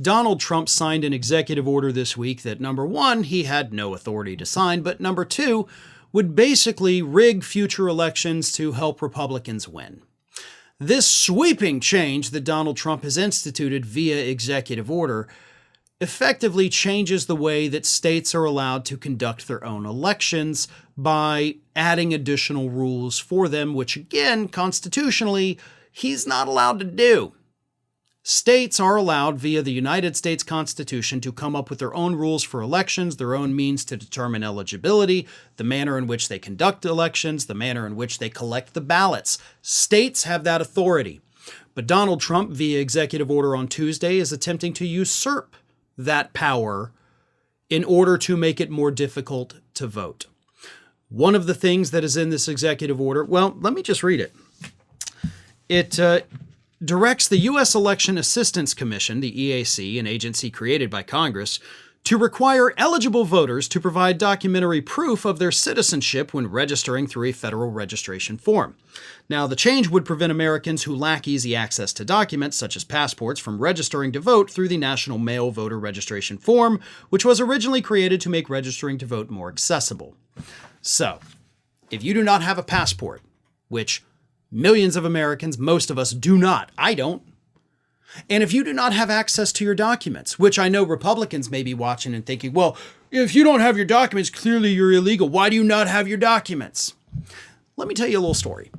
Donald Trump signed an executive order this week that, number one, he had no authority to sign, but number two, would basically rig future elections to help Republicans win. This sweeping change that Donald Trump has instituted via executive order effectively changes the way that states are allowed to conduct their own elections by adding additional rules for them, which again, constitutionally, he's not allowed to do. States are allowed via the United States Constitution to come up with their own rules for elections, their own means to determine eligibility, the manner in which they conduct elections, the manner in which they collect the ballots. States have that authority. But Donald Trump, via executive order on Tuesday, is attempting to usurp that power in order to make it more difficult to vote. One of the things that is in this executive order, well, let me just read it. It directs the U.S. Election Assistance Commission, the EAC, an agency created by Congress, to require eligible voters to provide documentary proof of their citizenship when registering through a federal registration form. Now, the change would prevent Americans who lack easy access to documents, such as passports, from registering to vote through the National Mail Voter Registration Form, which was originally created to make registering to vote more accessible. So, if you do not have a passport, which millions of Americans, most of us, do not. I don't. And if you do not have access to your documents, which I know Republicans may be watching and thinking, well, if you don't have your documents, clearly you're illegal. Why do you not have your documents? Let me tell you a little story.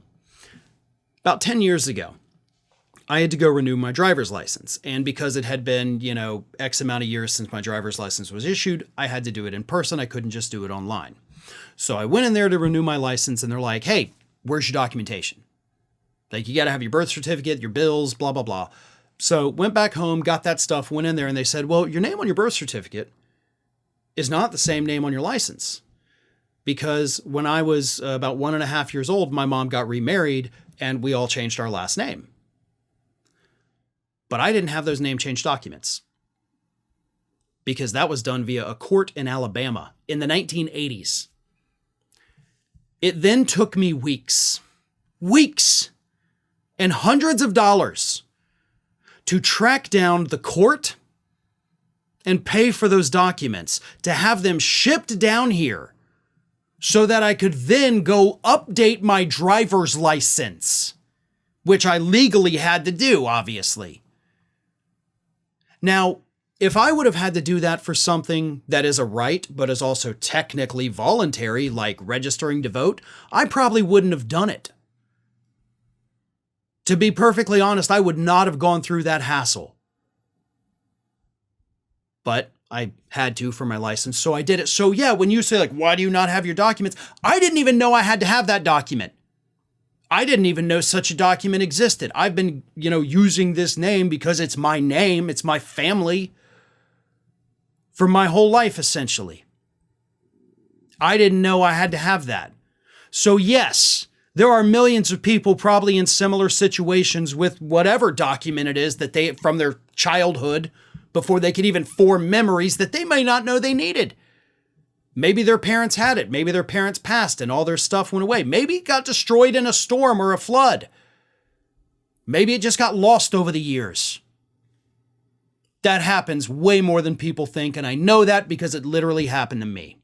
About 10 years ago, I had to go renew my driver's license. And because it had been, X amount of years since my driver's license was issued, I had to do it in person. I couldn't just do it online. So I went in there to renew my license and they're like, hey, where's your documentation? Like, you got to have your birth certificate, your bills, blah, blah, blah. So went back home, got that stuff, went in there, and they said, well, your name on your birth certificate is not the same name on your license. Because when I was about 1.5 years old, my mom got remarried, and we all changed our last name. But I didn't have those name change documents. Because that was done via a court in Alabama in the 1980s. It then took me weeks, and hundreds of dollars to track down the court and pay for those documents, to have them shipped down here so that I could then go update my driver's license, which I legally had to do, obviously. Now, if I would have had to do that for something that is a right, but is also technically voluntary, like registering to vote, I probably wouldn't have done it. To be perfectly honest, I would not have gone through that hassle. But I had to for my license, so I did it. So yeah, when you say, like, why do you not have your documents? I didn't even know I had to have that document. I didn't even know such a document existed. I've been, using this name because it's my name, it's my family, for my whole life, essentially. I didn't know I had to have that. So yes, there are millions of people probably in similar situations with whatever document it is that they, from their childhood, before they could even form memories that they may not know they needed. Maybe their parents had it. Maybe their parents passed and all their stuff went away. Maybe it got destroyed in a storm or a flood. Maybe it just got lost over the years. That happens way more than people think, and I know that because it literally happened to me.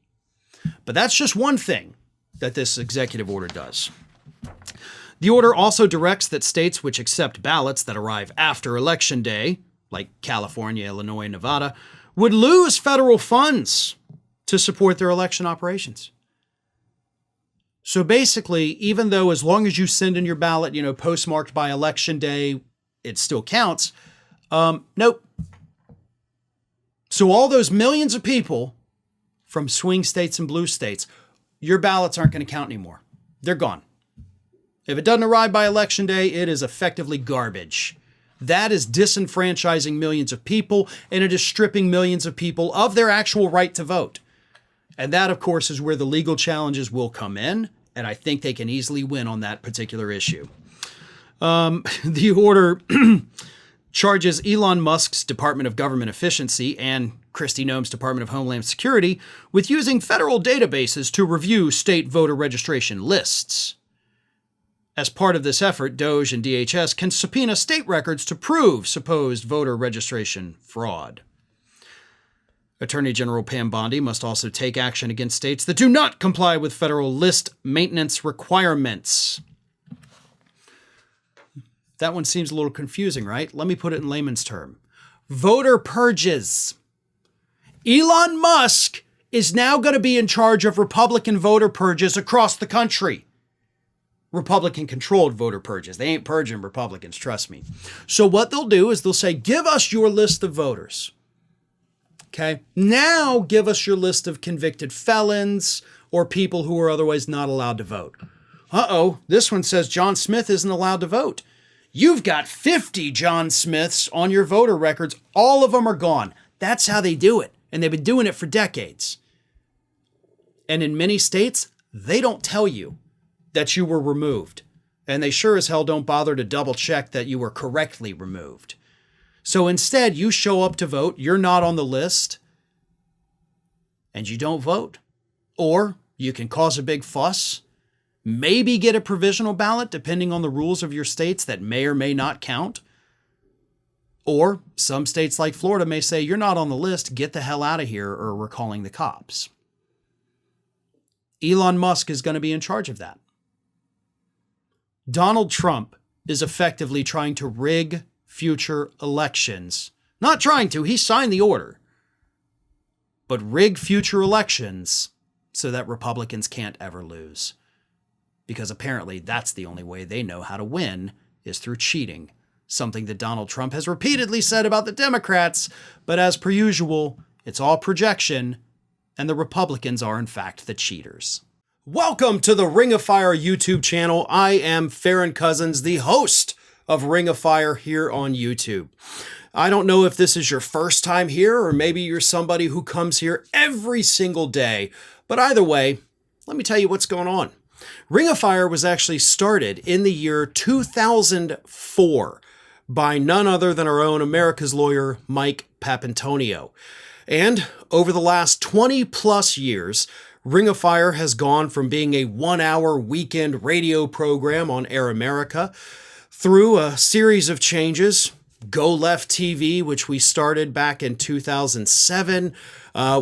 But that's just one thing that this executive order does. The order also directs that states which accept ballots that arrive after Election Day, like California, Illinois, and Nevada, would lose federal funds to support their election operations. So basically, even though as long as you send in your ballot, postmarked by Election Day, it still counts, nope. So all those millions of people from swing states and blue states, your ballots aren't going to count anymore. They're gone. If it doesn't arrive by Election Day, it is effectively garbage. That is disenfranchising millions of people, and it is stripping millions of people of their actual right to vote. And that, of course, is where the legal challenges will come in, and I think they can easily win on that particular issue. The order charges Elon Musk's Department of Government Efficiency and Kristi Noem's Department of Homeland Security with using federal databases to review state voter registration lists. As part of this effort, DOJ and DHS can subpoena state records to prove supposed voter registration fraud. Attorney General Pam Bondi must also take action against states that do not comply with federal list maintenance requirements. That one seems a little confusing, right? Let me put it in layman's terms. Voter purges. Elon Musk is now going to be in charge of Republican voter purges across the country. Republican-controlled voter purges. They ain't purging Republicans, trust me. So what they'll do is they'll say, give us your list of voters. Okay? Now give us your list of convicted felons or people who are otherwise not allowed to vote. Uh-oh, this one says John Smith isn't allowed to vote. You've got 50 John Smiths on your voter records. All of them are gone. That's how they do it. And they've been doing it for decades. And in many states, they don't tell you that you were removed. And they sure as hell don't bother to double check that you were correctly removed. So instead, you show up to vote, you're not on the list, and you don't vote. Or you can cause a big fuss, maybe get a provisional ballot depending on the rules of your states that may or may not count. Or some states like Florida may say, you're not on the list, get the hell out of here, or we're calling the cops. Elon Musk is going to be in charge of that. Donald Trump is effectively trying to rig future elections. Not trying to, he signed the order. But rig future elections so that Republicans can't ever lose. Because apparently that's the only way they know how to win is through cheating. Something that Donald Trump has repeatedly said about the Democrats, but as per usual, it's all projection, and the Republicans are in fact the cheaters. Welcome to the Ring of Fire YouTube channel. I am Farron Cousins, the host of Ring of Fire here on YouTube. I don't know if this is your first time here, or maybe you're somebody who comes here every single day, but either way, let me tell you what's going on. Ring of Fire was actually started in the year 2004 by none other than our own America's lawyer, Mike Papantonio. And over the last 20 plus years, Ring of Fire has gone from being a 1-hour weekend radio program on Air America through a series of changes. Go Left TV, which we started back in 2007.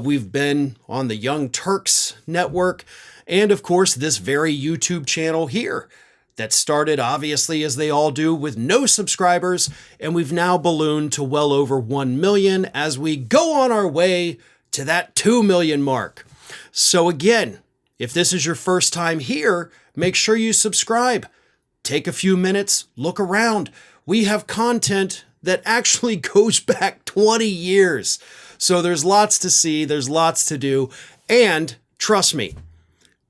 We've been on the Young Turks network. And of course, this very YouTube channel here that started obviously as they all do with no subscribers. And we've now ballooned to well over 1 million as we go on our way to that 2 million mark. So again, if this is your first time here, make sure you subscribe. Take a few minutes, look around. We have content that actually goes back 20 years. So there's lots to see, there's lots to do. And trust me,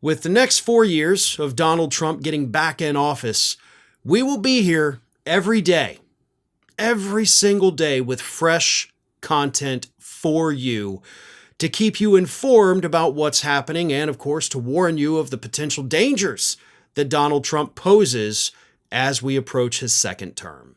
with the next 4 years of Donald Trump getting back in office, we will be here every day, every single day with fresh content for you to keep you informed about what's happening and, of course, to warn you of the potential dangers that Donald Trump poses as we approach his second term.